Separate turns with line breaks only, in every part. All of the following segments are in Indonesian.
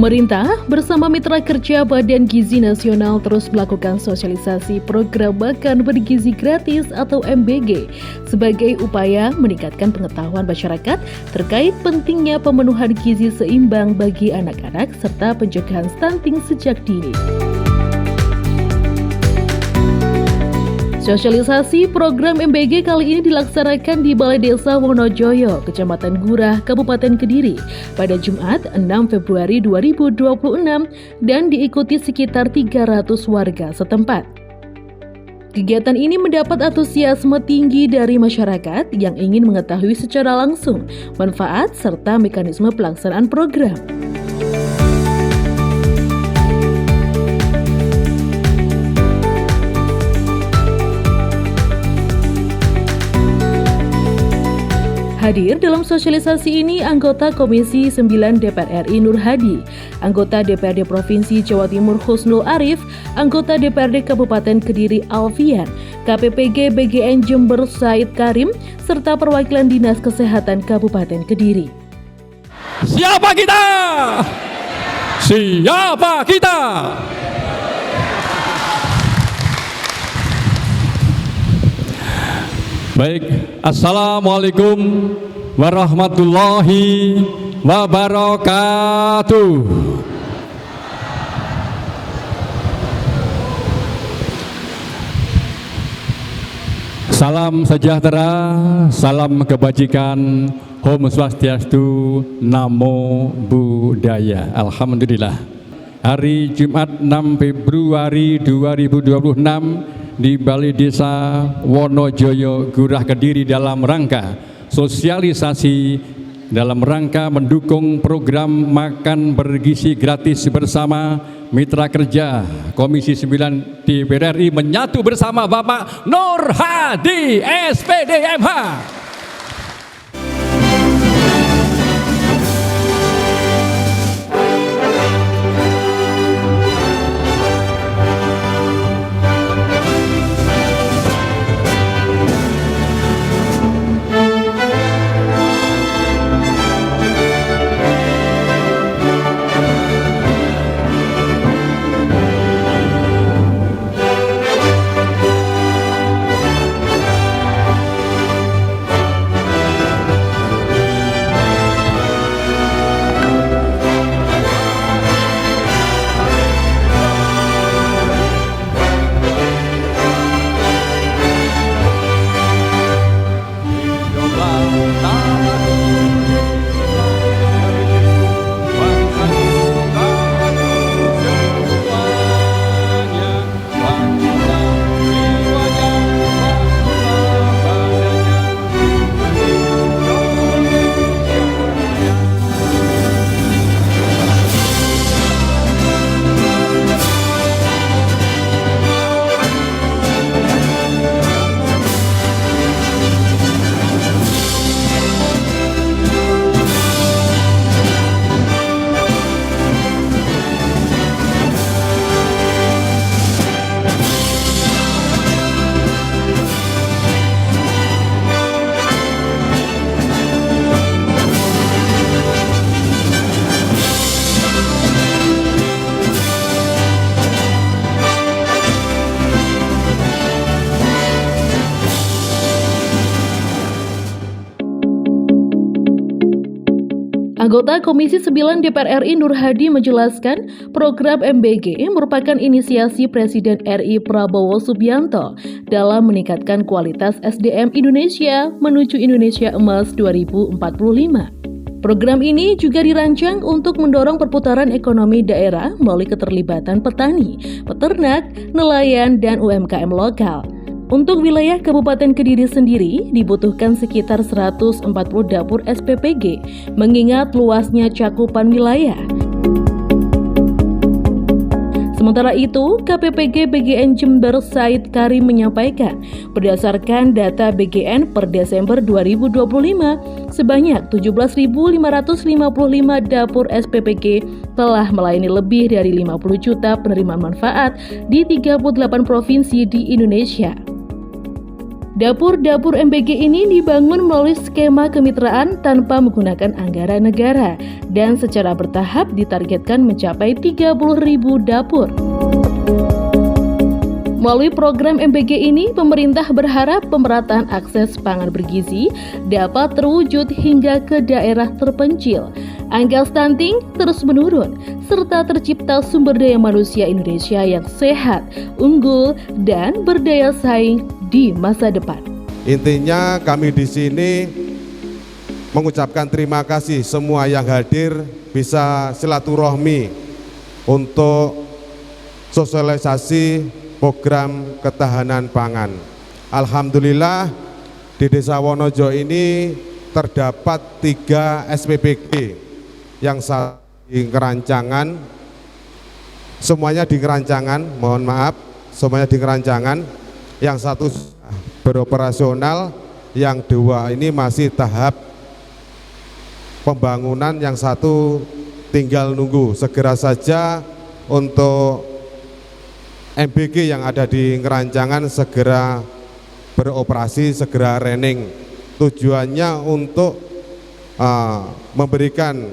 Pemerintah bersama mitra kerja Badan Gizi Nasional terus melakukan sosialisasi program makan bergizi gratis atau MBG sebagai upaya meningkatkan pengetahuan masyarakat terkait pentingnya pemenuhan gizi seimbang bagi anak-anak serta pencegahan stunting sejak dini. Sosialisasi program MBG kali ini dilaksanakan di Balai Desa Wonojoyo, Kecamatan Gurah, Kabupaten Kediri pada Jumat 6 Februari 2026 dan diikuti sekitar 300 warga setempat. Kegiatan ini mendapat antusiasme tinggi dari masyarakat yang ingin mengetahui secara langsung manfaat serta mekanisme pelaksanaan program. Hadir dalam sosialisasi ini anggota Komisi 9 DPR RI Nur Hadi, anggota DPRD Provinsi Jawa Timur Husnul Arif, anggota DPRD Kabupaten Kediri Alfian, KPPG BGN Jember Said Karim, serta perwakilan Dinas Kesehatan Kabupaten Kediri.
Siapa kita? Siapa kita? Baik, Assalamualaikum warahmatullahi wabarakatuh. Salam sejahtera, salam kebajikan, Om Swastiastu, Namo Buddhaya. Alhamdulillah. Hari Jumat 6 Februari 2026 di Balai Desa Wonojoyo, Gurah Kediri dalam rangka sosialisasi dalam rangka mendukung program makan bergizi gratis bersama mitra kerja Komisi 9 DPR RI menyatu bersama Bapak Nur Hadi SPD MH.
Anggota Komisi 9 DPR RI Nur Hadi menjelaskan program MBG merupakan inisiasi Presiden RI Prabowo Subianto dalam meningkatkan kualitas SDM Indonesia menuju Indonesia Emas 2045. Program ini juga dirancang untuk mendorong perputaran ekonomi daerah melalui keterlibatan petani, peternak, nelayan, dan UMKM lokal. Untuk wilayah Kabupaten Kediri sendiri dibutuhkan sekitar 140 dapur SPPG mengingat luasnya cakupan wilayah. Sementara itu, KPPG BGN Jember Said Karim menyampaikan, berdasarkan data BGN per Desember 2025, sebanyak 17.555 dapur SPPG telah melayani lebih dari 50 juta penerima manfaat di 38 provinsi di Indonesia. Dapur-dapur MBG ini dibangun melalui skema kemitraan tanpa menggunakan anggaran negara dan secara bertahap ditargetkan mencapai 30.000 dapur. Melalui program MBG ini, pemerintah berharap pemerataan akses pangan bergizi dapat terwujud hingga ke daerah terpencil. Angka stunting terus menurun, serta tercipta sumber daya manusia Indonesia yang sehat, unggul, dan berdaya saing di masa depan.
Intinya kami di sini mengucapkan terima kasih semua yang hadir bisa silaturahmi untuk sosialisasi program ketahanan pangan. Alhamdulillah di Desa Wonorejo ini terdapat 3 SPBG yang di kerancangan, semuanya di kerancangan, mohon maaf, semuanya di kerancangan, yang 1 beroperasional, yang 2 ini masih tahap pembangunan, yang 1 tinggal nunggu. Segera saja untuk MBG yang ada di kerancangan segera beroperasi, segera running. Tujuannya untuk memberikan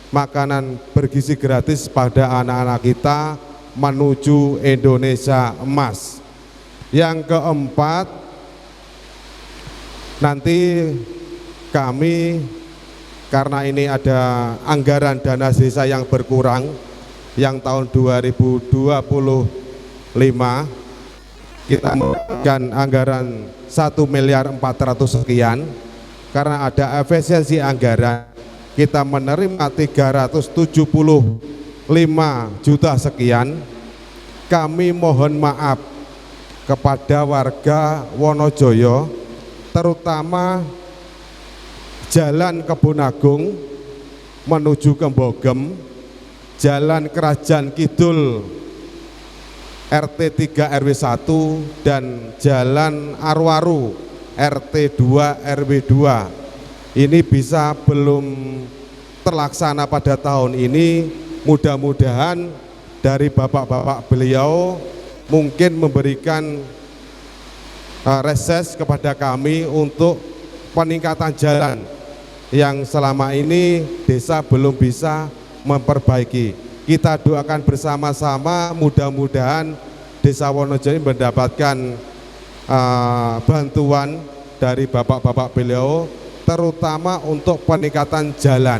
makanan bergizi gratis pada anak-anak kita menuju Indonesia emas. Yang keempat, nanti kami karena ini ada anggaran dana desa yang berkurang, yang tahun 2025 kita memberikan anggaran 1.400.000.000 sekian. Karena ada efisiensi anggaran, kita menerima 375 juta sekian. Kami mohon maaf kepada warga Wonorejo, terutama Jalan Kebun Agung menuju ke Bogem, Jalan Kerajaan Kidul RT 3 RW 1 dan Jalan Arwaru RT 2 RW 2. Ini bisa belum terlaksana pada tahun ini. Mudah-mudahan dari bapak-bapak beliau mungkin memberikan reses kepada kami untuk peningkatan jalan yang selama ini desa belum bisa memperbaiki. Kita doakan bersama-sama, mudah-mudahan Desa Wonorejo ini mendapatkan bantuan dari bapak-bapak beliau, terutama untuk peningkatan jalan.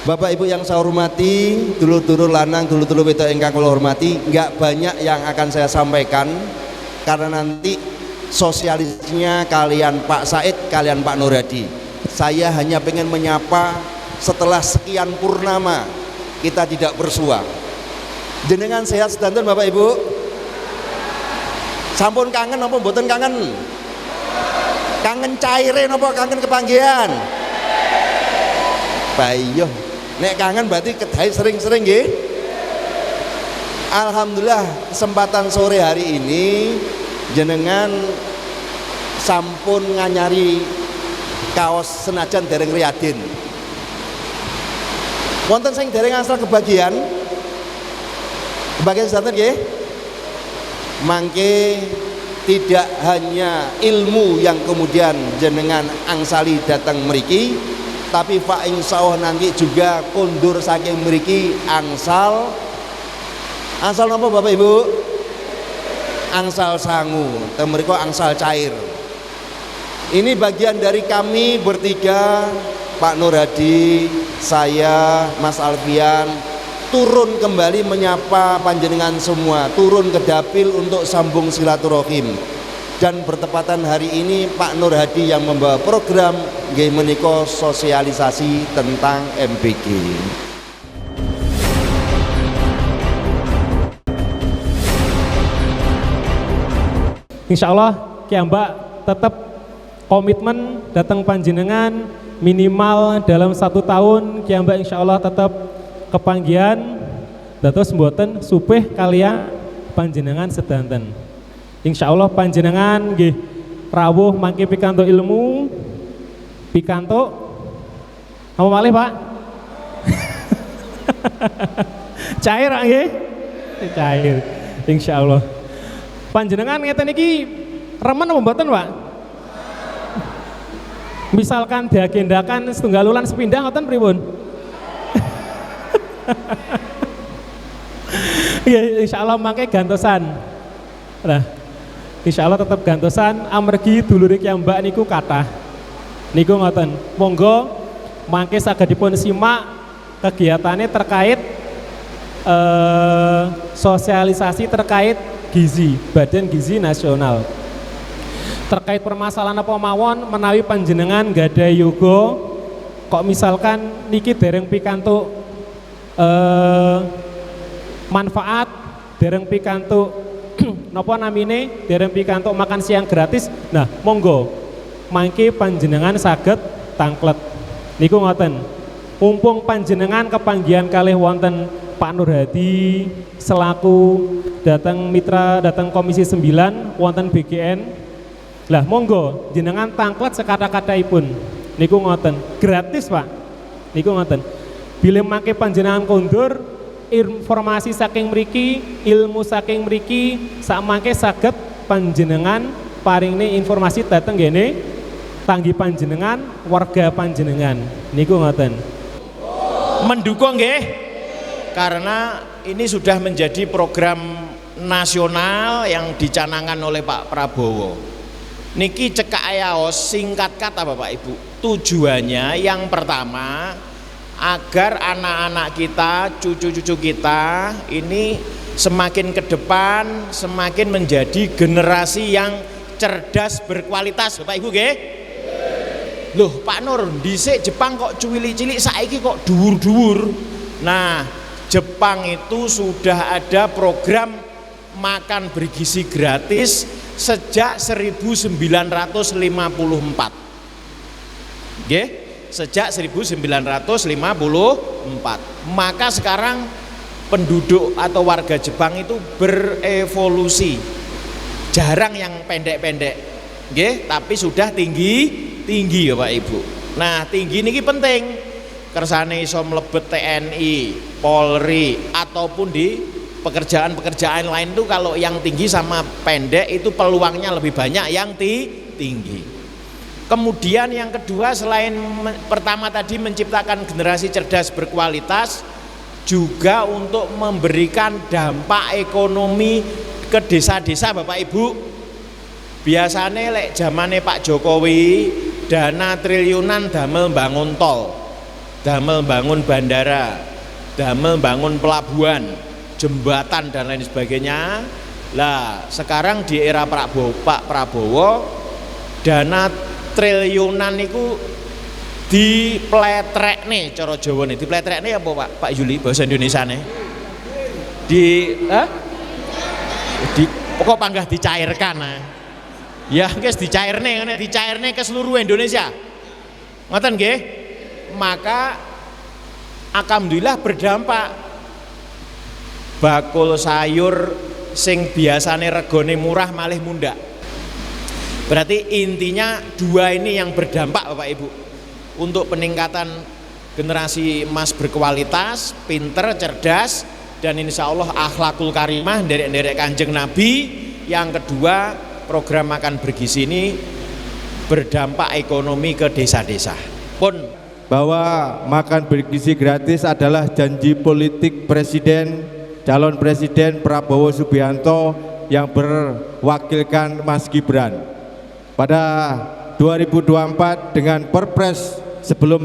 Bapak Ibu yang saya hormati, dulur-dulur lanang, dulur-dulur wedok ingkang kula hormati, enggak banyak yang akan saya sampaikan karena nanti sosialisasinya kalian Pak Said, kalian Pak Nur Hadi. Saya hanya pengen menyapa setelah sekian purnama kita tidak bersua. Jenengan sehat sedanten Bapak Ibu? Sampun kangen apa mboten kangen? Kangen cairin apa kangen kepanggihan? Bayo, nek kangen berarti kedai sering-sering nggih. Alhamdulillah kesempatan sore hari ini jenengan sampun nganyari kaos senajan dereng riyadin. Wonten sing dereng asal kebagian sedanten nggih. Mangke tidak hanya ilmu yang kemudian jenengan angsali datang mriki, tapi Pak insyaallah nanti juga kondur saking mriki angsal napa Bapak Ibu? Angsal sangu, temeriko angsal cair. Ini bagian dari kami bertiga, Pak Nur Hadi, saya, Mas Alfian, turun kembali menyapa panjenengan semua, turun ke dapil untuk sambung silaturahim. Dan bertepatan hari ini Pak Nur Hadi yang membawa program nggih menika sosialisasi tentang MBG.
Insya Allah Mbak tetap komitmen datang panjenengan minimal dalam 1 tahun. Mbak insya Allah tetap kepanggian dados mboten supih kalian panjenengan sedanten. Insya Allah panjenengan nggih rawuh mangke pikanto ilmu, pikanto apa malih Pak? Cair nggih? Cair. Insya Allah. Panjenengan ngeten iki remen apa mboten, Pak? Misalkan diagendakan setunggal wulan sepindah ngoten pripun? Ya insyaallah mangke gantosan. Nah, insyaallah tetap gantosan amargi dulure ki Mbak niku kathah. Niku ngoten. Monggo mangke saged dipun simak kegiatannya terkait sosialisasi terkait gizi, Badan Gizi Nasional. Terkait permasalahan apa mawon menawi panjenengan gadai yoga kok misalkan niki dereng pikantuk manfaat, dereng pikantuk napa namine, dereng pikantuk makan siang gratis. Nah, monggo mangke panjenengan saged tangklet. Niku ngoten. Mumpung panjenengan kepanggihan kalih wonten Pak Nur Hadi selaku datang mitra datang Komisi 9 wonten BGN. Lah monggo jenengan tangklet sekata-kataipun. Niku ngoten, gratis Pak. Niku ngoten. Bila mangke panjenengan kondur informasi saking mriki, ilmu saking mriki, sak mangke saged panjenengan paringne informasi dateng ngene tanggi panjenengan, warga panjenengan. Niku ngoten.
Mendukung nggih? Karena ini sudah menjadi program nasional yang dicanangkan oleh Pak Prabowo. Niki cekak ayaos singkat kata Bapak Ibu. Tujuannya yang pertama agar anak-anak kita, cucu-cucu kita ini semakin ke depan semakin menjadi generasi yang cerdas berkualitas Bapak Ibu nggih? Loh Pak Nur, dhisik Jepang kok cilik-cilik saiki kok dhuwur-dhuwur. Nah, Jepang itu sudah ada program makan bergizi gratis sejak 1954. Nggih, sejak 1954. Maka sekarang penduduk atau warga Jepang itu berevolusi. Jarang yang pendek-pendek. Nggih, tapi sudah tinggi ya Pak Ibu. Nah, tinggi niki penting. Kersane iso mlebet TNI, Polri ataupun di pekerjaan-pekerjaan lain itu kalau yang tinggi sama pendek itu peluangnya lebih banyak yang tinggi. Kemudian yang kedua selain pertama tadi menciptakan generasi cerdas berkualitas juga untuk memberikan dampak ekonomi ke desa-desa Bapak Ibu. Biasanya lek zamane Pak Jokowi dana triliunan damel bangun tol, damel bangun bandara, damel bangun pelabuhan, jembatan dan lain sebagainya. Lah sekarang di era Pak Prabowo dana triliunan itu dipletrek nih cara Jawa nih, dipletrek nih apa Pak Yuli bahasa Indonesia nih? Di pokok panggah dicairkan nah. Ya guys dicairne ke seluruh Indonesia. Ngoten nggih? Maka alhamdulillah berdampak. Bakul sayur sing biasane regone murah malih mundhak. Berarti intinya dua ini yang berdampak Bapak Ibu untuk peningkatan generasi emas berkualitas, pinter, cerdas dan insya Allah akhlakul karimah derek-derek Kanjeng Nabi. Yang kedua program makan bergizi ini berdampak ekonomi ke desa-desa. Pun
bahwa makan bergizi gratis adalah janji politik calon presiden Prabowo Subianto yang berwakilkan Mas Gibran. Pada 2024 dengan Perpres sebelum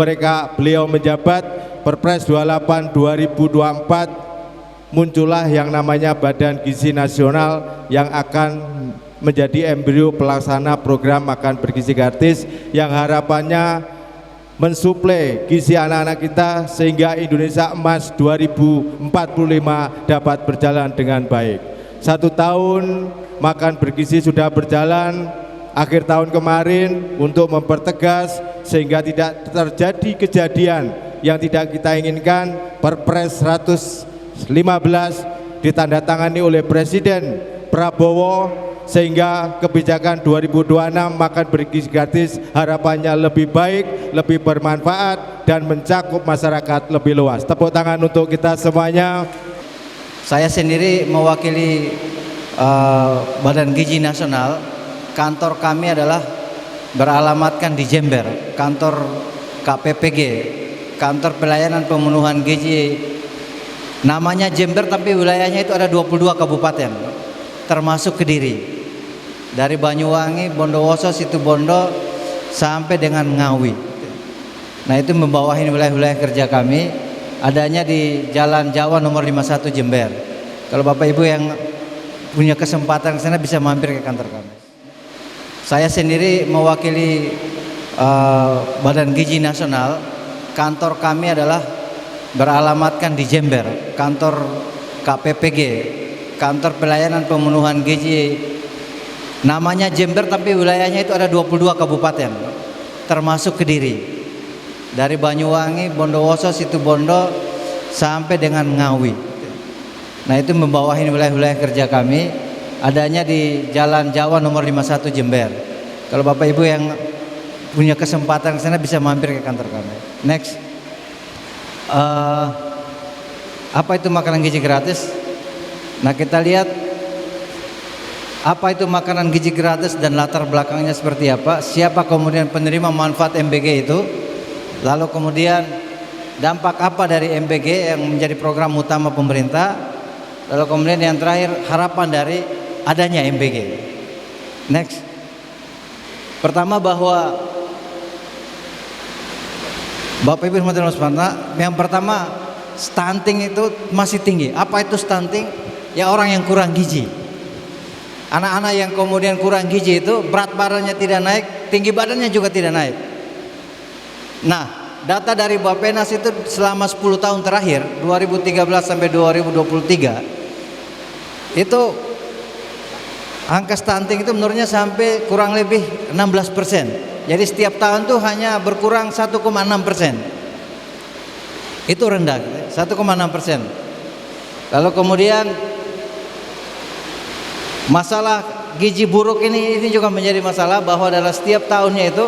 beliau menjabat, Perpres 28 2024 muncullah yang namanya Badan Gizi Nasional yang akan menjadi embrio pelaksana program makan bergizi gratis yang harapannya mensuplai gizi anak-anak kita sehingga Indonesia Emas 2045 dapat berjalan dengan baik. 1 tahun makan bergizi sudah berjalan akhir tahun kemarin untuk mempertegas sehingga tidak terjadi kejadian yang tidak kita inginkan. Perpres 115 ditandatangani oleh Presiden Prabowo sehingga kebijakan 2026 makan bergizi gratis harapannya lebih baik, lebih bermanfaat dan mencakup masyarakat lebih luas. Tepuk tangan untuk kita semuanya.
Saya sendiri mewakili Badan Gizi Nasional kantor kami adalah beralamatkan di Jember, kantor KPPG, kantor pelayanan pemenuhan gizi. Namanya Jember tapi wilayahnya itu ada 22 kabupaten, termasuk Kediri. Dari Banyuwangi, Bondowoso, Situbondo sampai dengan Ngawi. Nah, itu membawahi wilayah-wilayah kerja kami, adanya di Jalan Jawa nomor 51 Jember. Kalau Bapak Ibu yang punya kesempatan ke sana bisa mampir ke kantor kami. Saya sendiri mewakili Badan Gizi Nasional. Kantor kami adalah beralamatkan di Jember, kantor KPPG, kantor pelayanan pemenuhan gizi. Namanya Jember tapi wilayahnya itu ada 22 kabupaten, termasuk Kediri. Dari Banyuwangi, Bondowoso, Situbondo sampai dengan Ngawi. Nah, itu membawahi wilayah-wilayah kerja kami, adanya di Jalan Jawa nomor 51 Jember. Kalau Bapak Ibu yang punya kesempatan ke sana bisa mampir ke kantor kami. Next. Apa itu makanan gizi gratis? Nah, kita lihat apa itu makanan gizi gratis dan latar belakangnya seperti apa, siapa kemudian penerima manfaat MBG itu, lalu kemudian dampak apa dari MBG yang menjadi program utama pemerintah, lalu kemudian yang terakhir harapan dari adanya MBG. Next. Pertama, bahwa Bapak Ibu yang pertama, stunting itu masih tinggi. Apa itu stunting? Ya, orang yang kurang gizi. Anak-anak yang kemudian kurang gizi itu berat badannya tidak naik, tinggi badannya juga tidak naik. Nah, data dari Bappenas itu selama 10 tahun terakhir 2013 sampai 2023 itu angka stunting itu menurunnya sampai kurang lebih 16%. Jadi setiap tahun tuh hanya berkurang 1,6%. Itu rendah, 1,6%. Lalu kemudian masalah gizi buruk ini juga menjadi masalah, bahwa dalam setiap tahunnya itu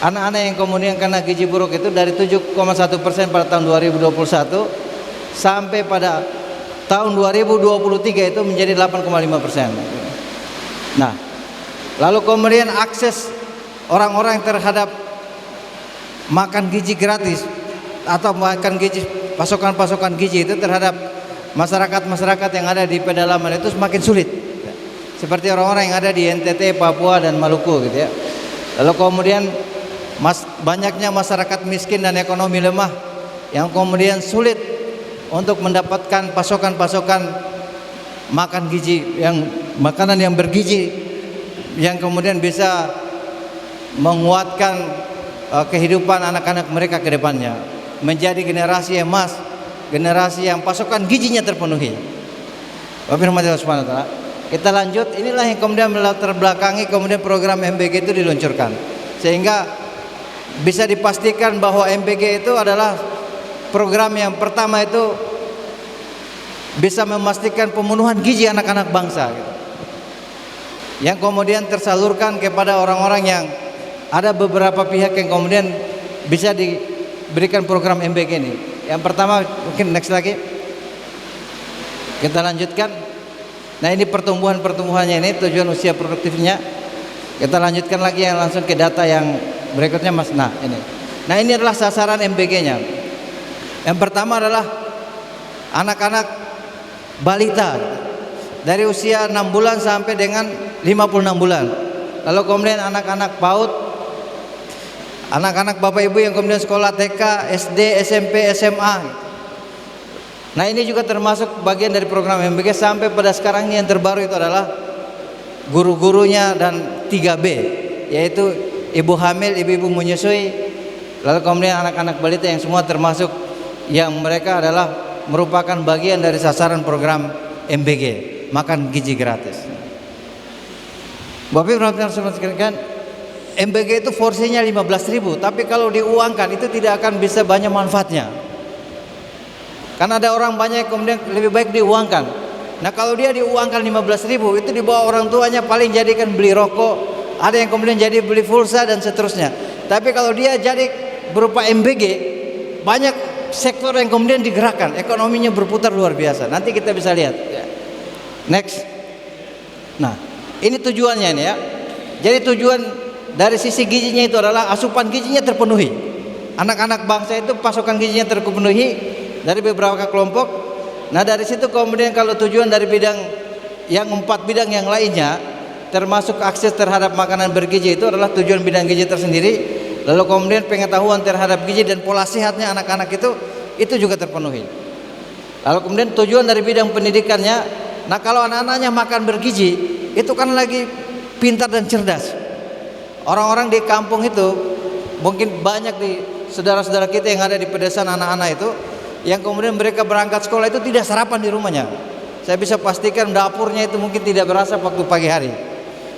anak-anak yang kemudian kena gizi buruk itu dari 7,1% pada tahun 2021 sampai pada tahun 2023 itu menjadi 8,5%. Nah, lalu kemudian akses orang-orang terhadap makan gizi gratis atau makan gizi, pasokan-pasokan gizi itu terhadap masyarakat-masyarakat yang ada di pedalaman itu semakin sulit. Seperti orang-orang yang ada di NTT, Papua dan Maluku gitu ya. Lalu kemudian banyaknya masyarakat miskin dan ekonomi lemah yang kemudian sulit untuk mendapatkan pasokan-pasokan makan gizi, yang makanan yang bergizi yang kemudian bisa menguatkan kehidupan anak-anak mereka ke depannya, menjadi generasi yang emas, generasi yang pasokan gizinya terpenuhi. Wabillahi subhanahu wa ta'ala. Kita lanjut, inilah yang kemudian melatar belakangi kemudian program MBG itu diluncurkan, sehingga bisa dipastikan bahwa MBG itu adalah program yang pertama itu bisa memastikan pemenuhan gizi anak-anak bangsa gitu, yang kemudian tersalurkan kepada orang-orang yang ada beberapa pihak yang kemudian bisa diberikan program MBG ini. Yang pertama, mungkin next lagi kita lanjutkan. Nah, ini pertumbuhannya ini, tujuan usia produktifnya. Kita lanjutkan lagi yang langsung ke data yang berikutnya, Mas. Nah, ini adalah sasaran MBG-nya. Yang pertama adalah anak-anak balita dari usia 6 bulan sampai dengan 56 bulan. Lalu kemudian anak-anak PAUD, anak-anak Bapak Ibu yang kemudian sekolah TK, SD, SMP, SMA. Nah, ini juga termasuk bagian dari program MBG. Sampai pada sekarang ini yang terbaru itu adalah guru-gurunya dan 3B, yaitu ibu hamil, ibu-ibu menyusui, lalu kemudian anak-anak balita yang semua termasuk yang mereka adalah merupakan bagian dari sasaran program MBG, makan gizi gratis. Bapak Ibu sekalian, MBG itu porsinya 15.000, tapi kalau diuangkan itu tidak akan bisa banyak manfaatnya. Karena ada orang banyak kemudian lebih baik diuangkan. Nah, kalau dia diuangkan 15.000 itu dibawa orang tuanya paling jadikan beli rokok, ada yang kemudian jadi beli pulsa dan seterusnya. Tapi kalau dia jadi berupa MBG, banyak sektor yang kemudian digerakkan, ekonominya berputar luar biasa. Nanti kita bisa lihat. Next. Nah, ini tujuannya ini ya. Jadi tujuan dari sisi gizinya itu adalah asupan gizinya terpenuhi. Anak-anak bangsa itu pasokan gizinya terpenuhi dari beberapa kelompok. Nah dari situ kemudian kalau tujuan dari bidang yang 4 bidang yang lainnya, termasuk akses terhadap makanan bergizi, itu adalah tujuan bidang gizi tersendiri. Lalu kemudian pengetahuan terhadap gizi dan pola sehatnya anak-anak itu juga terpenuhi. Lalu kemudian tujuan dari bidang pendidikannya, nah kalau anak-anaknya makan bergizi, itu kan lagi pintar dan cerdas. Orang-orang di kampung itu, mungkin banyak di saudara-saudara kita yang ada di pedesaan anak-anak itu, yang kemudian mereka berangkat sekolah itu tidak sarapan di rumahnya. Saya bisa pastikan dapurnya itu mungkin tidak berasa waktu pagi hari.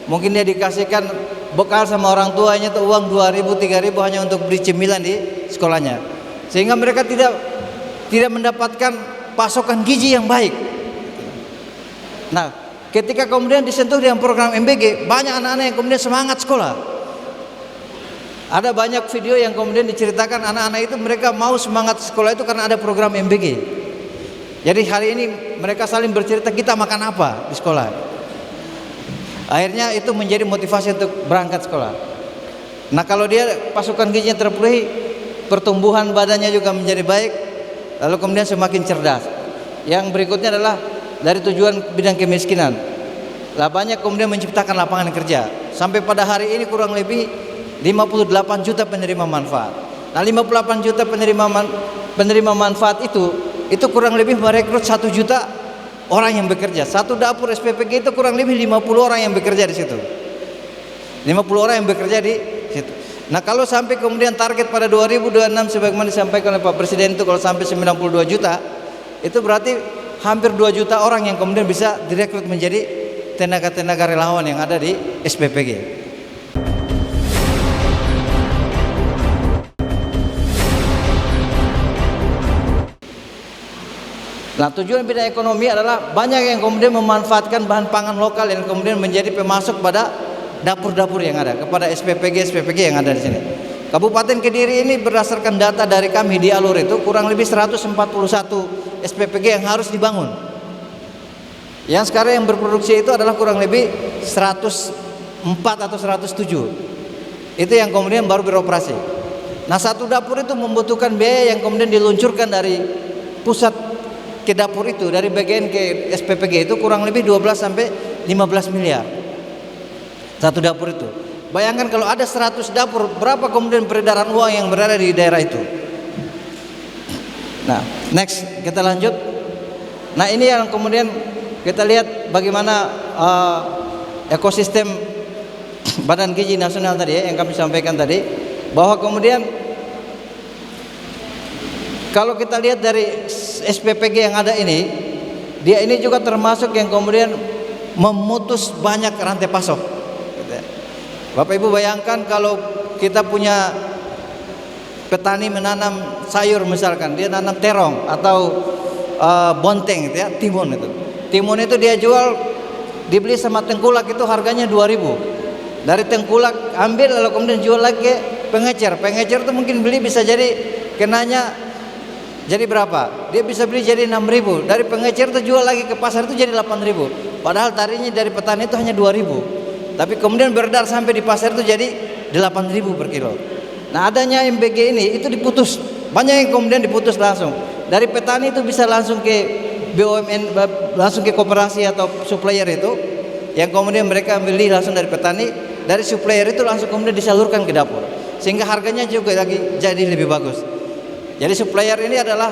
Mungkin dia dikasihkan bekal sama orang tuanya itu uang 2.000, 3.000 hanya untuk beli cemilan di sekolahnya. Sehingga mereka tidak mendapatkan pasokan gizi yang baik. Nah, ketika kemudian disentuh dengan program MBG, banyak anak-anak yang kemudian semangat sekolah. Ada banyak video yang kemudian diceritakan anak-anak itu mereka mau semangat sekolah itu karena ada program MBG. Jadi hari ini mereka saling bercerita kita makan apa di sekolah. Akhirnya itu menjadi motivasi untuk berangkat sekolah. Nah kalau dia pasukan gizinya terpenuhi, pertumbuhan badannya juga menjadi baik, lalu kemudian semakin cerdas. Yang berikutnya adalah dari tujuan bidang kemiskinan. Lah banyak kemudian menciptakan lapangan kerja. Sampai pada hari ini kurang lebih 58 juta penerima manfaat. Nah 58 juta penerima manfaat itu kurang lebih merekrut 1 juta orang yang bekerja. Satu dapur SPPG itu kurang lebih 50 orang yang bekerja di situ. 50 orang yang bekerja di situ. Nah kalau sampai kemudian target pada 2026 sebagaimana disampaikan oleh Pak Presiden itu kalau sampai 92 juta, itu berarti hampir 2 juta orang yang kemudian bisa direkrut menjadi tenaga-tenaga relawan yang ada di SPPG. Nah tujuan bidang ekonomi adalah banyak yang kemudian memanfaatkan bahan pangan lokal yang kemudian menjadi pemasok pada dapur-dapur yang ada, kepada SPPG yang ada di sini. Kabupaten Kediri ini berdasarkan data dari kami di Alur itu kurang lebih 141 SPPG yang harus dibangun. Yang sekarang yang berproduksi itu adalah kurang lebih 104 atau 107. Itu yang kemudian baru beroperasi. Nah satu dapur itu membutuhkan biaya yang kemudian diluncurkan dari pusat ke dapur itu, dari bagian ke SPPG itu kurang lebih 12 sampai 15 miliar satu dapur itu. Bayangkan kalau ada 100 dapur, berapa kemudian peredaran uang yang berada di daerah itu. Nah next kita lanjut. Nah ini yang kemudian kita lihat bagaimana ekosistem Badan Gizi Nasional tadi yang kami sampaikan tadi, bahwa kemudian kalau kita lihat dari SPPG yang ada ini, dia ini juga termasuk yang kemudian memutus banyak rantai pasok. Bapak Ibu bayangkan kalau kita punya petani menanam sayur misalkan, dia nanam terong atau bonteng, ya, timun itu. Timun itu dia jual, dibeli sama tengkulak itu harganya 2.000. Dari tengkulak ambil lalu kemudian jual lagi ke pengecer. Pengecer itu mungkin beli bisa jadi kenanya jadi berapa? Dia bisa beli jadi 6.000. Dari pengecer itu jual lagi ke pasar itu jadi 8.000. Padahal tadinya dari petani itu hanya 2.000. Tapi kemudian beredar sampai di pasar itu jadi 8.000 per kilo. Nah adanya MBG ini itu diputus. Banyak yang kemudian diputus langsung. Dari petani itu bisa langsung ke BUMN, langsung ke koperasi atau supplier itu, yang kemudian mereka beli langsung dari petani. Dari supplier itu langsung kemudian disalurkan ke dapur. Sehingga harganya juga lagi jadi lebih bagus. Jadi supplier ini adalah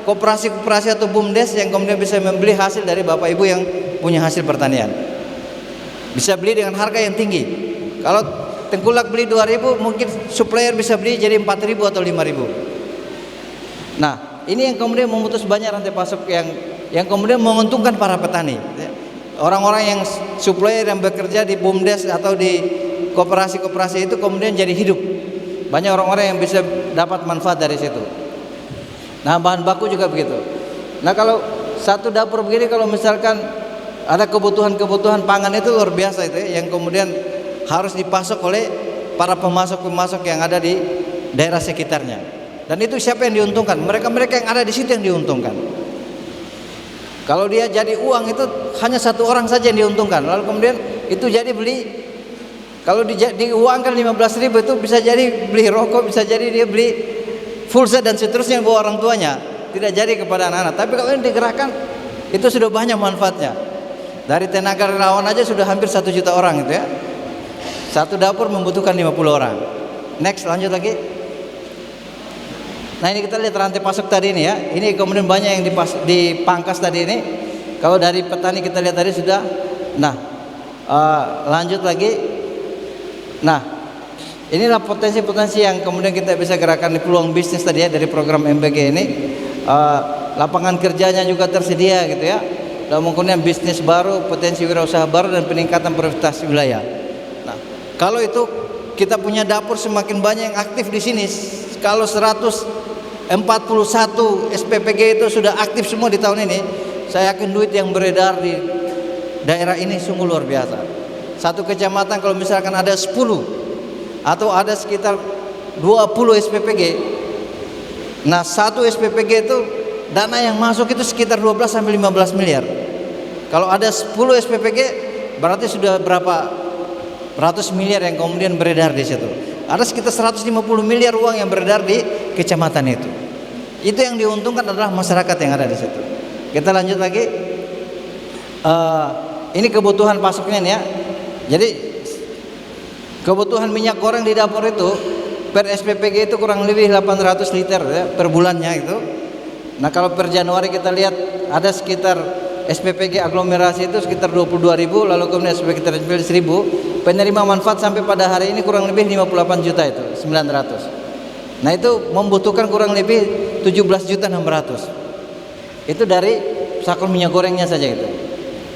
koperasi-koperasi atau BUMDes yang kemudian bisa membeli hasil dari Bapak Ibu yang punya hasil pertanian. Bisa beli dengan harga yang tinggi. Kalau tengkulak beli 2.000, mungkin supplier bisa beli jadi 4.000 atau 5.000. Nah, ini yang kemudian memutus banyak rantai pasok yang kemudian menguntungkan para petani. Orang-orang yang supplier yang bekerja di BUMDes atau di koperasi-koperasi itu kemudian jadi hidup. Banyak orang-orang yang bisa dapat manfaat dari situ. Nah bahan baku juga begitu. Nah kalau satu dapur begini, kalau misalkan ada kebutuhan pangan itu luar biasa itu ya, yang kemudian harus dipasok oleh para pemasok-pemasok yang ada di daerah sekitarnya. Dan itu siapa yang diuntungkan? Mereka-mereka yang ada di situ yang diuntungkan. Kalau dia jadi uang itu hanya satu orang saja yang diuntungkan. Lalu kemudian itu jadi beli Kalau diuangkan 15.000 itu bisa jadi beli rokok, bisa jadi dia beli pulsa dan seterusnya buat orang tuanya, tidak jadi kepada anak-anak. Tapi kalau ini digerakkan, itu sudah banyak manfaatnya. Dari tenaga relawan aja sudah hampir 1 juta orang itu ya. Satu dapur membutuhkan 50 orang. Next, lanjut lagi. Nah, ini kita lihat rantai pasok tadi ini ya. Ini kemudian banyak yang dipangkas tadi ini. Kalau dari petani kita lihat tadi sudah. Nah, lanjut lagi. Nah, inilah potensi-potensi yang kemudian kita bisa gerakan di peluang bisnis tadi ya dari program MBG ini. Lapangan kerjanya juga tersedia gitu ya. Dan kemudian bisnis baru, potensi wirausaha baru dan peningkatan produktivitas wilayah. Nah, kalau itu kita punya dapur semakin banyak yang aktif di sini. Kalau 141 SPPG itu sudah aktif semua di tahun ini, saya yakin duit yang beredar di daerah ini sungguh luar biasa. Satu kecamatan kalau misalkan ada 10 atau ada sekitar 20 SPPG, nah satu SPPG itu dana yang masuk itu sekitar 12 sampai 15 miliar. Kalau ada 10 SPPG berarti sudah berapa ratus miliar yang kemudian beredar di situ. Ada sekitar 150 miliar uang yang beredar di kecamatan itu. Itu yang diuntungkan adalah masyarakat yang ada di situ. Kita lanjut lagi. Ini kebutuhan pasoknya nih ya. Jadi kebutuhan minyak goreng di dapur itu per SPPG itu kurang lebih 800 liter ya, per bulannya itu. Nah kalau per Januari kita lihat ada sekitar SPPG aglomerasi itu sekitar 22.000, lalu kemudian SPPG terjual 1.000. Penerima manfaat sampai pada hari ini kurang lebih 58 juta itu 900. Nah itu membutuhkan kurang lebih 17.600.000. Itu dari sakul minyak gorengnya saja itu.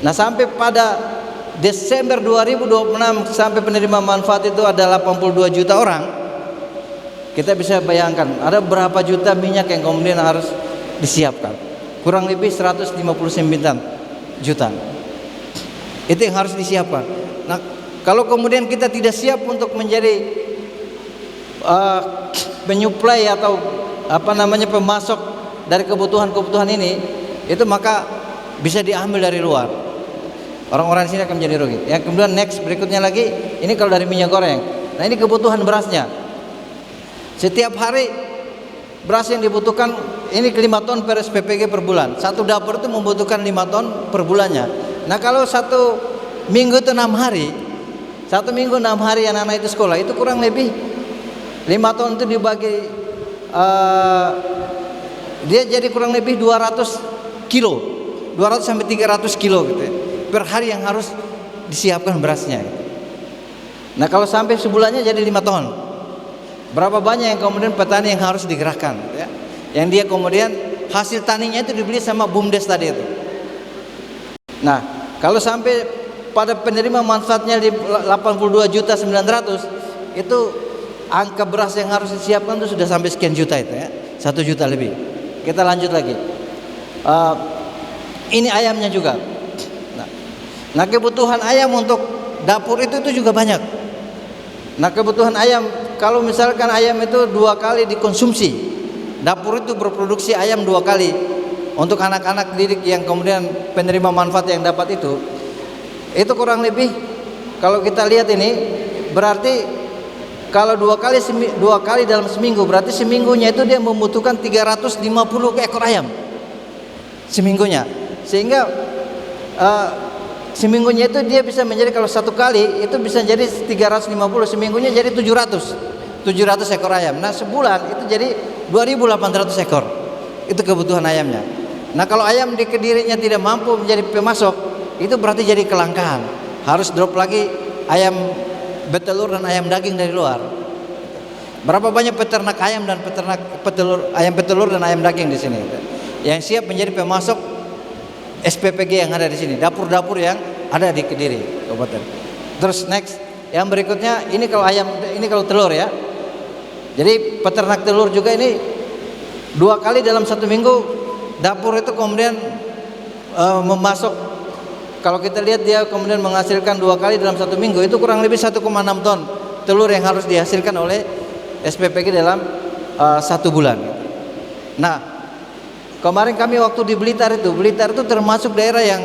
Nah sampai pada Desember 2026 sampai penerima manfaat itu ada 82 juta orang. Kita bisa bayangkan ada berapa juta minyak yang kemudian harus disiapkan. Kurang lebih 159 juta. Itu yang harus disiapkan. Nah, kalau kemudian kita tidak siap untuk menjadi penyuplai atau pemasok dari kebutuhan-kebutuhan ini, itu maka bisa diambil dari luar. Orang-orang di sini akan menjadi rugi. Yang kemudian next berikutnya lagi, ini kalau dari minyak goreng. Nah, ini kebutuhan berasnya. Setiap hari beras yang dibutuhkan ini 5 ton per SPPG per bulan. Satu dapur itu membutuhkan 5 ton per bulannya. Nah, kalau satu minggu itu 6 hari. Satu minggu 6 hari anak-anak itu sekolah, itu kurang lebih 5 ton itu dibagi dia jadi kurang lebih 200 kilo. 200 sampai 300 kilo gitu ya. Per hari yang harus disiapkan berasnya. Nah kalau sampai sebulannya jadi 5 ton. Berapa banyak yang kemudian petani yang harus digerakkan gitu ya. Yang dia kemudian hasil taninya itu dibeli sama BUMDes tadi itu. Nah kalau sampai pada penerima manfaatnya di 82.900.000, itu angka beras yang harus disiapkan itu sudah sampai sekian juta itu ya. 1 juta lebih. Kita lanjut lagi. Ini ayamnya juga. Nah kebutuhan ayam untuk dapur itu juga banyak. Nah kebutuhan ayam, kalau misalkan ayam itu 2 kali dikonsumsi, dapur itu berproduksi ayam 2 kali untuk anak-anak didik yang kemudian penerima manfaat yang dapat itu kurang lebih kalau kita lihat ini berarti kalau 2 kali dalam seminggu, berarti seminggunya itu dia membutuhkan 350 ekor ayam seminggunya, sehingga seminggunya itu dia bisa menjadi kalau 1 kali itu bisa jadi 350, seminggunya jadi 700 ekor ayam. Nah sebulan itu jadi 2.800 ekor. Itu kebutuhan ayamnya. Nah kalau ayam di Kedirinya tidak mampu menjadi pemasok, itu berarti jadi kelangkaan. Harus drop lagi ayam betelur dan ayam daging dari luar. Berapa banyak peternak ayam dan ayam petelur dan ayam daging di sini yang siap menjadi pemasok SPPG yang ada di sini, dapur-dapur yang ada di Kediri Kabupaten. Terus next, yang berikutnya ini kalau ayam, ini kalau telur ya. Jadi peternak telur juga ini 2 kali dalam 1 minggu dapur itu kemudian memasok. Kalau kita lihat dia kemudian menghasilkan 2 kali dalam 1 minggu, itu kurang lebih 1,6 ton telur yang harus dihasilkan oleh SPPG dalam 1 bulan. Nah, kemarin kami waktu di Blitar itu termasuk daerah yang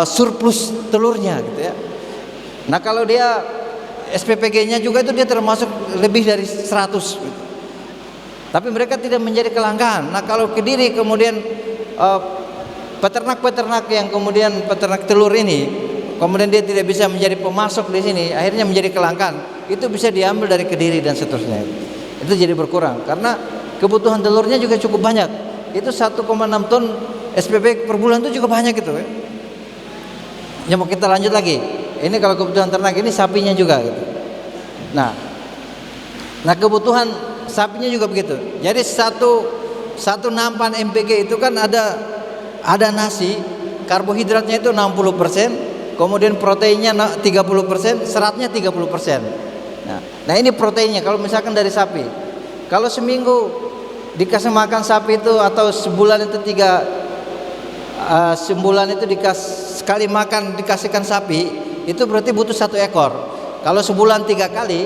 surplus telurnya gitu ya. Nah kalau dia SPPG-nya juga itu dia termasuk lebih dari 100. Tapi mereka tidak menjadi kelangkaan. Nah kalau Kediri kemudian peternak-peternak yang kemudian peternak telur ini, kemudian dia tidak bisa menjadi pemasok di sini, akhirnya menjadi kelangkaan, itu bisa diambil dari Kediri dan seterusnya. Itu jadi berkurang karena kebutuhan telurnya juga cukup banyak. Itu 1,6 ton SPP per bulan itu juga banyak gitu. Ya mau kita lanjut lagi. Ini kalau kebutuhan ternak, ini sapinya juga gitu. Nah kebutuhan sapinya juga begitu. Jadi satu nampan MPG itu kan ada nasi, karbohidratnya itu 60%, kemudian proteinnya 30%, seratnya 30%. Nah ini proteinnya kalau misalkan dari sapi. Kalau seminggu dikasih makan sapi itu atau sebulan itu sebulan itu sekali makan dikasihkan sapi, itu berarti butuh 1 ekor. Kalau sebulan 3 kali,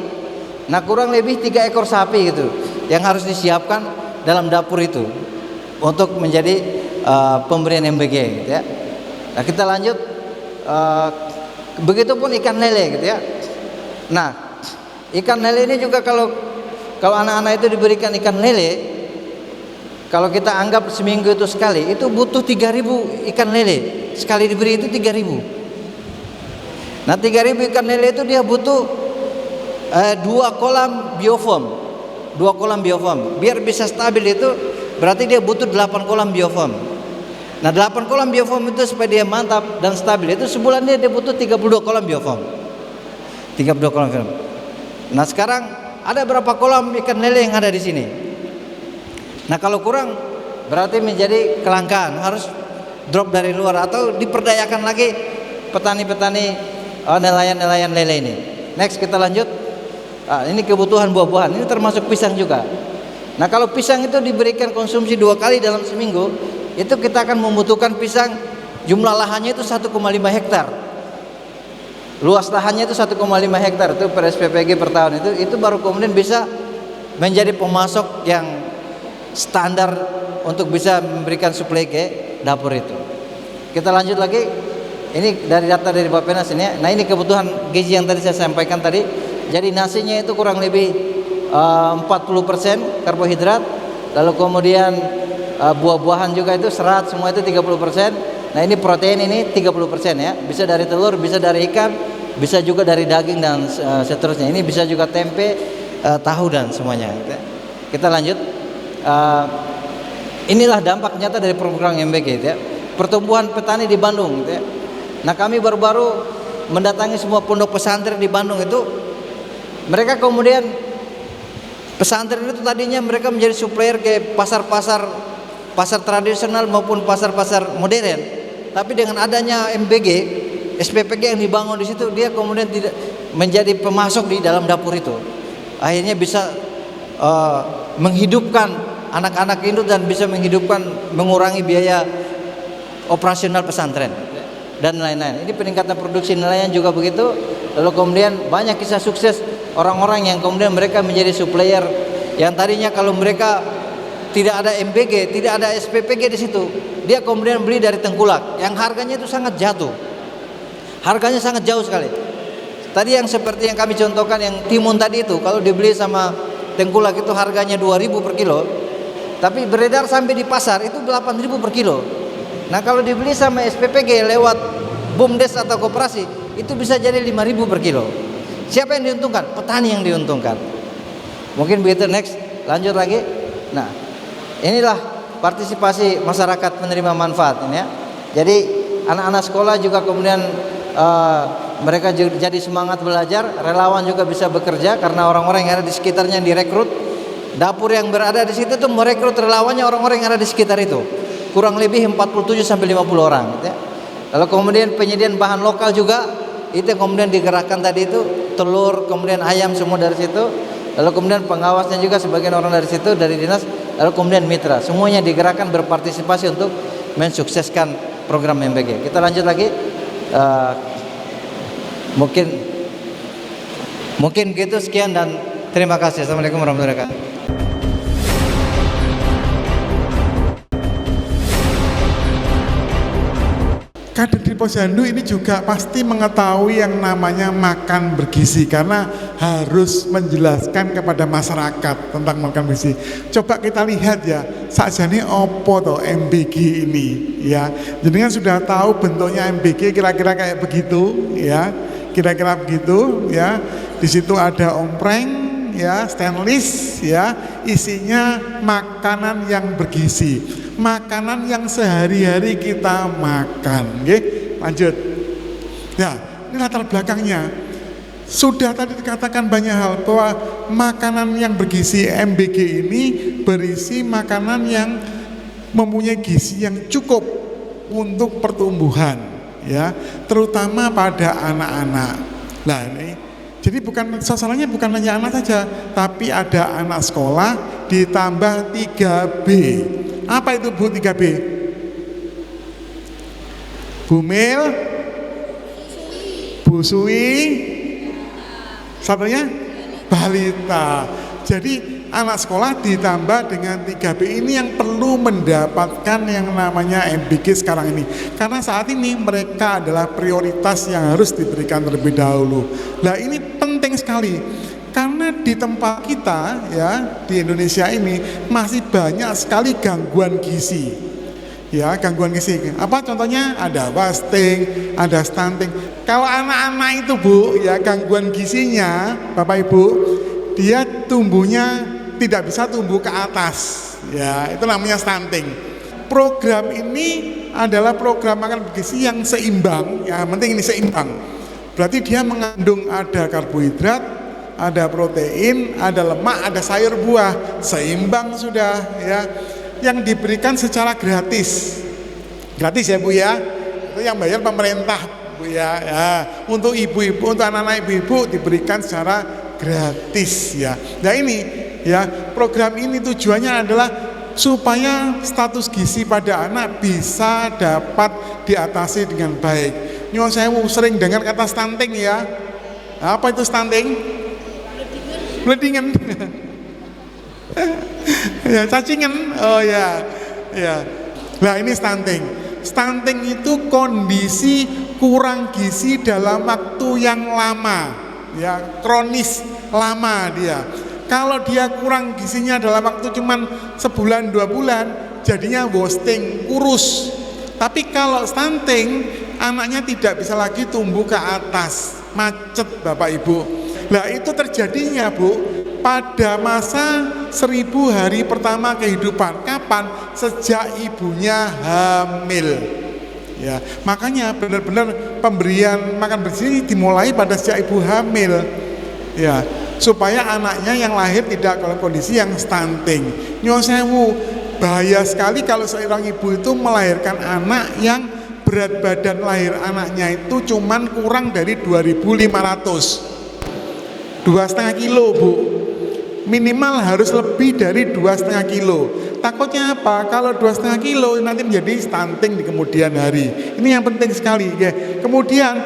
nah kurang lebih 3 ekor sapi gitu yang harus disiapkan dalam dapur itu untuk menjadi pemberian MBG gitu ya. Nah kita lanjut, begitupun ikan lele gitu ya. Nah ikan lele ini juga kalau anak-anak itu diberikan ikan lele, kalau kita anggap seminggu itu sekali, itu butuh 3.000 ikan lele. Sekali diberi itu 3.000. Nah 3.000 ikan lele itu dia butuh 2 kolam biofoam. 2 kolam biofoam. Biar bisa stabil itu berarti dia butuh 8 kolam biofoam. Nah 8 kolam biofoam itu supaya dia mantap dan stabil, itu sebulan dia butuh 32 kolam biofoam. 32 kolam biofoam. Nah sekarang ada berapa kolam ikan lele yang ada di sini? Nah kalau kurang berarti menjadi kelangkaan, harus drop dari luar atau diperdayakan lagi petani-petani nelayan-nelayan lele ini. Next kita lanjut. Ini kebutuhan buah-buahan, ini termasuk pisang juga. Nah kalau pisang itu diberikan konsumsi 2 kali dalam seminggu, itu kita akan membutuhkan pisang, jumlah lahannya itu 1,5 hektar. Luas lahannya itu 1,5 hektar itu per SPPG per tahun, itu baru kemudian bisa menjadi pemasok yang standar untuk bisa memberikan suplai ke dapur itu. Kita lanjut lagi. Ini dari data dari Bappenas ini ya. Nah ini kebutuhan gizi yang tadi saya sampaikan tadi. Jadi nasinya itu kurang lebih 40% karbohidrat, lalu kemudian buah-buahan juga itu serat semua itu 30%. Nah ini protein ini 30% ya. Bisa dari telur, bisa dari ikan, bisa juga dari daging dan seterusnya. Ini bisa juga tempe, tahu dan semuanya. Kita lanjut. Inilah dampak nyata dari program MBG gitu ya. Pertumbuhan petani di Bandung gitu ya. Nah kami baru-baru mendatangi semua pondok pesantren di Bandung itu. Mereka kemudian pesantren itu tadinya mereka menjadi supplier ke pasar tradisional maupun pasar-pasar modern. Tapi dengan adanya MBG, SPPG yang dibangun di situ, dia kemudian tidak menjadi pemasok di dalam dapur itu. Akhirnya bisa menghidupkan anak-anak itu dan bisa mengurangi biaya operasional pesantren dan lain-lain. Ini peningkatan produksi nelayan juga begitu. Lalu kemudian banyak kisah sukses orang-orang yang kemudian mereka menjadi supplier yang tadinya kalau mereka tidak ada MBG, tidak ada SPPG di situ, dia kemudian beli dari tengkulak yang harganya itu sangat jatuh. Harganya sangat jauh sekali. Tadi yang seperti yang kami contohkan yang timun tadi itu, kalau dibeli sama tengkulak itu harganya 2.000 per kilo, tapi beredar sampai di pasar itu 8.000 per kilo. Nah kalau dibeli sama SPPG lewat BUMDes atau koperasi, itu bisa jadi 5.000 per kilo. Siapa yang diuntungkan? Petani yang diuntungkan. Mungkin begitu. Next, lanjut lagi. Nah, inilah partisipasi masyarakat penerima manfaat ini ya. Jadi anak-anak sekolah juga kemudian mereka jadi semangat belajar, relawan juga bisa bekerja karena orang-orang yang ada di sekitarnya yang direkrut. Dapur yang berada di situ tuh merekrut relawannya orang-orang yang ada di sekitar itu. Kurang lebih 47 sampai 50 orang gitu ya. Lalu kemudian penyediaan bahan lokal juga itu yang kemudian digerakkan tadi itu, telur, kemudian ayam semua dari situ. Lalu kemudian pengawasnya juga sebagian orang dari situ, dari dinas. Lalu kemudian mitra, semuanya digerakkan berpartisipasi untuk mensukseskan program MBG. Kita lanjut lagi. Mungkin gitu, sekian dan terima kasih. Assalamualaikum warahmatullahi wabarakatuh.
Kader di Posyandu ini juga pasti mengetahui yang namanya makan bergizi, karena harus menjelaskan kepada masyarakat tentang makan bergizi. Coba kita lihat ya, sakjane opo toh MBG ini ya. Jadi kan sudah tahu bentuknya MBG kira-kira kayak begitu ya. Kira-kira begitu ya. Di situ ada ompreng ya, stainless ya, isinya makanan yang bergizi. Makanan yang sehari-hari kita makan, oke? Lanjut. Ya, ini latar belakangnya. Sudah tadi dikatakan banyak hal bahwa makanan yang bergizi MBG ini berisi makanan yang mempunyai gizi yang cukup untuk pertumbuhan, ya, terutama pada anak-anak. Nah, ini jadi sasarannya bukan hanya anak saja, tapi ada anak sekolah ditambah 3B. Apa itu Bu 3B? Bumil, busui, satunya balita. Jadi anak sekolah ditambah dengan 3B ini yang perlu mendapatkan yang namanya MBG sekarang ini. Karena saat ini mereka adalah prioritas yang harus diberikan terlebih dahulu. Nah, ini penting sekali. Karena di tempat kita ya, di Indonesia ini masih banyak sekali gangguan gizi. Ya, gangguan gizi. Apa contohnya? Ada wasting, ada stunting. Kalau anak-anak itu Bu, ya gangguan gizinya, Bapak Ibu, dia tumbuhnya tidak bisa tumbuh ke atas. Ya, itu namanya stunting. Program ini adalah program makan bergizi yang seimbang. Ya, penting ini seimbang. Berarti dia mengandung ada karbohidrat, ada protein, ada lemak, ada sayur buah, seimbang sudah ya. Yang diberikan secara gratis. Gratis ya Bu ya. Itu yang bayar pemerintah Bu ya. Ya. Untuk ibu-ibu, untuk anak-anak ibu-ibu diberikan secara gratis ya. Nah ini ya, program ini tujuannya adalah supaya status gizi pada anak bisa dapat diatasi dengan baik. Nyuwun sewu, sering dengar kata stunting ya. Apa itu stunting? Bleedingan. Ya, cacingan. Oh ya. Ya. Nah, ini stunting. Stunting itu kondisi kurang gizi dalam waktu yang lama. Ya, kronis lama dia. Kalau dia kurang gizinya dalam waktu cuman sebulan 2 bulan, jadinya wasting, kurus. Tapi kalau stunting, anaknya tidak bisa lagi tumbuh ke atas, macet Bapak Ibu. Nah itu terjadinya Bu pada masa 1000 hari pertama kehidupan. Kapan? Sejak ibunya hamil. Ya, makanya benar-benar pemberian makan bergizi dimulai pada sejak ibu hamil. Ya, supaya anaknya yang lahir tidak dalam kondisi yang stunting. Nyuwun sewu, bahaya sekali kalau seorang ibu itu melahirkan anak yang berat badan lahir anaknya itu cuman kurang dari 2.500. 2,5 kilo Bu, minimal harus lebih dari 2,5 kilo. Takutnya apa? Kalau 2,5 kilo nanti menjadi stunting di kemudian hari. Ini yang penting sekali ya. Kemudian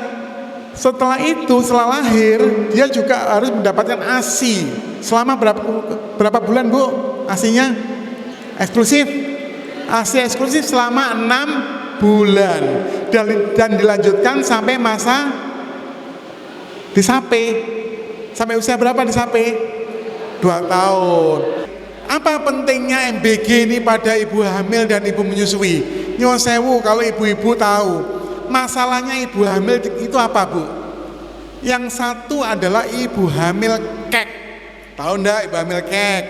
setelah itu, setelah lahir, dia juga harus mendapatkan ASI. Selama berapa bulan Bu? ASI-nya eksklusif. ASI eksklusif selama 6 bulan dan dilanjutkan sampai masa disape. Sampai usia berapa disape? 2 tahun. Apa pentingnya MBG ini pada ibu hamil dan ibu menyusui? Nyuwun sewu, kalau ibu-ibu tahu masalahnya ibu hamil itu apa Bu? Yang satu adalah ibu hamil kek. Tahu enggak ibu hamil kek?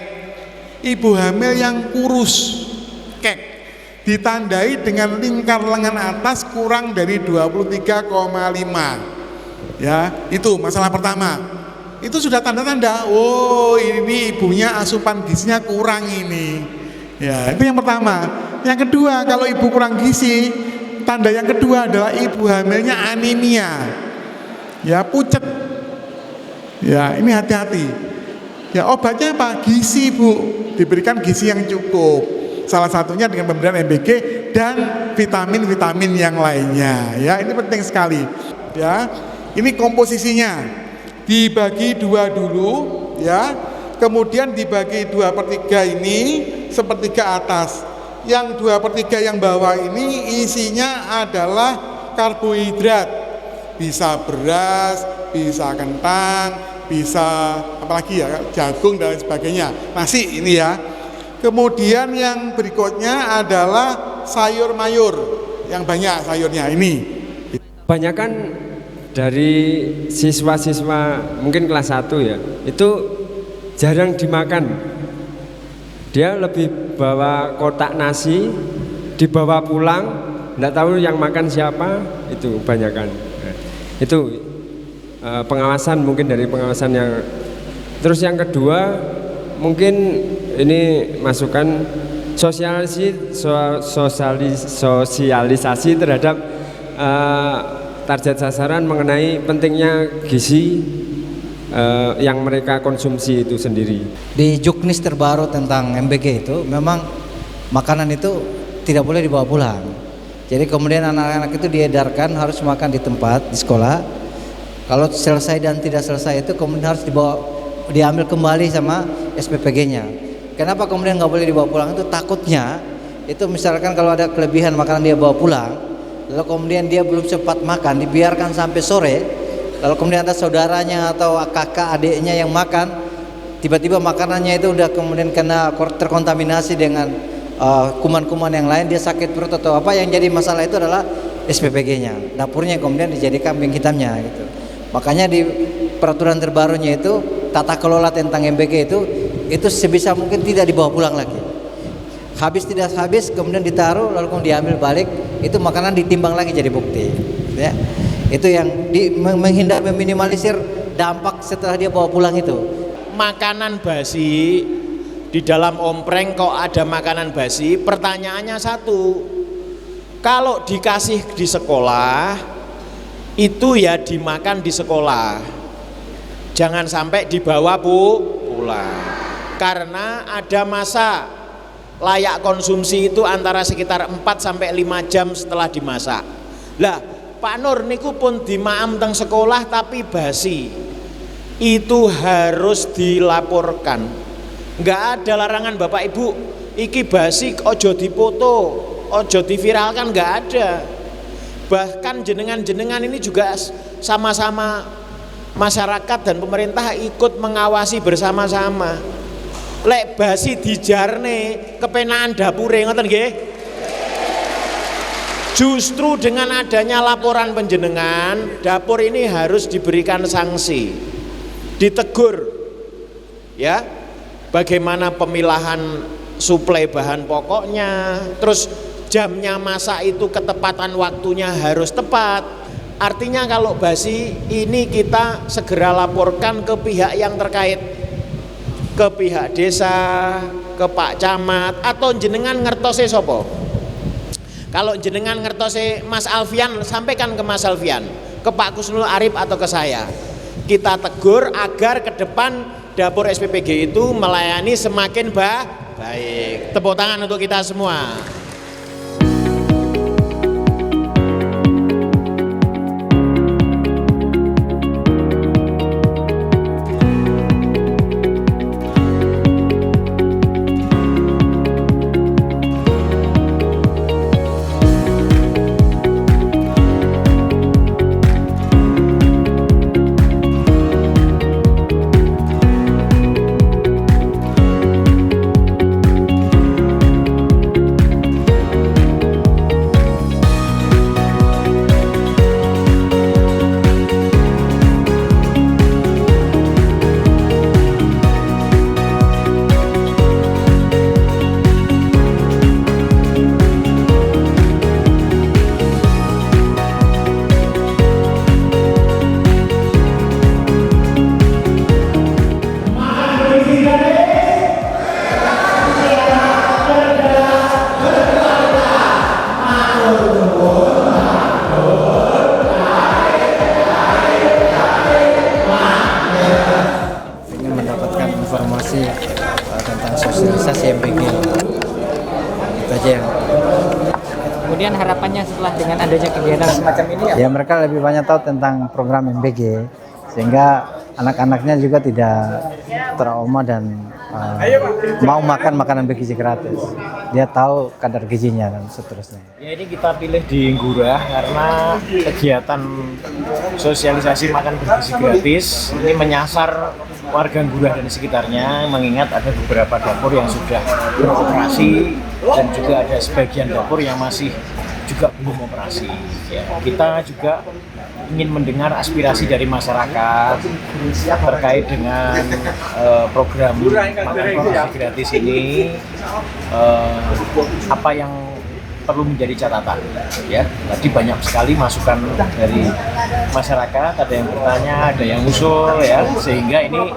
Ibu hamil yang kurus, kek, ditandai dengan lingkar lengan atas kurang dari 23,5. Ya, itu masalah pertama. Itu sudah tanda-tanda, oh ini ibunya asupan gizinya kurang ini. Ya, itu yang pertama. Yang kedua, kalau ibu kurang gizi, tanda yang kedua adalah ibu hamilnya anemia. Ya, pucet. Ya, ini hati-hati. Ya, obatnya apa? Gizi Bu, diberikan gizi yang cukup. Salah satunya dengan pemberian MBG dan vitamin-vitamin yang lainnya. Ya, ini penting sekali. Ya, ini komposisinya. Dibagi 2 dulu ya, kemudian dibagi 2/3 ini, 1/3 atas. Yang 2/3 yang bawah ini isinya adalah karbohidrat, bisa beras, bisa kentang, bisa apalagi ya, jagung dan lain sebagainya, nasi ini ya. Kemudian yang berikutnya adalah sayur mayur, yang banyak sayurnya ini.
Kebanyakan dari siswa-siswa mungkin kelas 1 ya, itu jarang dimakan. Dia lebih bawa kotak nasi, dibawa pulang, enggak tahu yang makan siapa, itu kebanyakan. Itu pengawasan, mungkin dari pengawasan yang. Terus yang kedua, mungkin ini masukan sosialisasi terhadap target sasaran mengenai pentingnya gizi yang mereka konsumsi itu sendiri.
Di juknis terbaru tentang MBG itu memang makanan itu tidak boleh dibawa pulang. Jadi kemudian anak-anak itu diedarkan harus makan di tempat, di sekolah. Kalau selesai dan tidak selesai itu kemudian harus diambil kembali sama SPPG-nya. Kenapa kemudian nggak boleh dibawa pulang? Itu takutnya itu misalkan kalau ada kelebihan makanan dia bawa pulang, lalu kemudian dia belum sempat makan, dibiarkan sampai sore, lalu kemudian ada saudaranya atau kakak adiknya yang makan, tiba-tiba makanannya itu udah kemudian kena terkontaminasi dengan kuman-kuman yang lain, dia sakit perut atau apa. Yang jadi masalah itu adalah SPPG-nya, dapurnya kemudian dijadikan kambing hitamnya gitu. Makanya di peraturan terbarunya itu tata kelola tentang MBG itu sebisa mungkin tidak dibawa pulang lagi. Habis tidak habis kemudian ditaruh lalu kemudian diambil balik, itu makanan ditimbang lagi jadi bukti ya. Itu yang menghindar, meminimalisir dampak setelah dia bawa pulang itu.
Makanan basi di dalam ompreng, kok ada makanan basi, pertanyaannya satu, kalau dikasih di sekolah itu ya dimakan di sekolah, jangan sampai dibawa pulang. Karena ada masa layak konsumsi itu antara sekitar 4-5 jam setelah dimasak. Lah Pak Nur niku pun dimaam teng sekolah tapi basi, itu harus dilaporkan. Enggak ada larangan Bapak Ibu iki basi ojo dipoto, ojo diviralkan, enggak ada. Bahkan jenengan-jenengan ini juga sama-sama masyarakat dan pemerintah ikut mengawasi bersama-sama. Lek basi dijarne kepenaan dapure ngoten nggih. Justru dengan adanya laporan panjenengan, dapur ini harus diberikan sanksi, ditegur ya, bagaimana pemilahan suplai bahan pokoknya, terus jamnya masak itu ketepatan waktunya harus tepat. Artinya kalau basi ini kita segera laporkan ke pihak yang terkait, ke pihak desa, ke Pak Camat, atau jenengan ngertose sopo. Kalau jenengan ngertose Mas Alfian, sampaikan ke Mas Alfian, ke Pak Kusnul Arif atau ke saya. Kita tegur agar ke depan dapur SPPG itu melayani semakin baik. Tepuk tangan untuk kita semua.
Tentang sosialisasi MBG itu aja yang.
Kemudian harapannya setelah dengan adanya kegiatan semacam ini
ya mereka lebih banyak tahu tentang program MBG sehingga anak-anaknya juga tidak trauma dan mau makan makanan bergizi gratis. dia tahu kadar gizinya dan seterusnya.
Ya ini kita pilih di Ngurah karena kegiatan sosialisasi makan bergizi gratis ini menyasar warga Ngurah dan sekitarnya, mengingat ada beberapa dapur yang sudah beroperasi dan juga ada sebagian dapur yang masih juga belum operasi. Ya, kita juga ingin mendengar aspirasi dari masyarakat terkait dengan program makan bergizi gratis ini, apa yang perlu menjadi catatan. Ya, tadi banyak sekali masukan dari masyarakat, ada yang bertanya, ada yang usul, ya, sehingga ini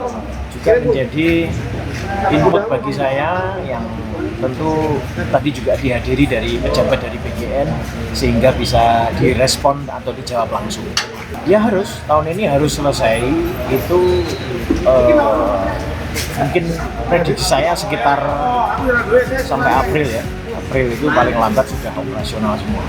juga menjadi input bagi saya yang tentu tadi juga dihadiri dari pejabat dari BGN sehingga bisa direspon atau dijawab langsung. Ya harus, tahun ini harus selesai, itu mungkin prediksi saya sekitar sampai April ya. April itu paling lambat sudah operasional semua.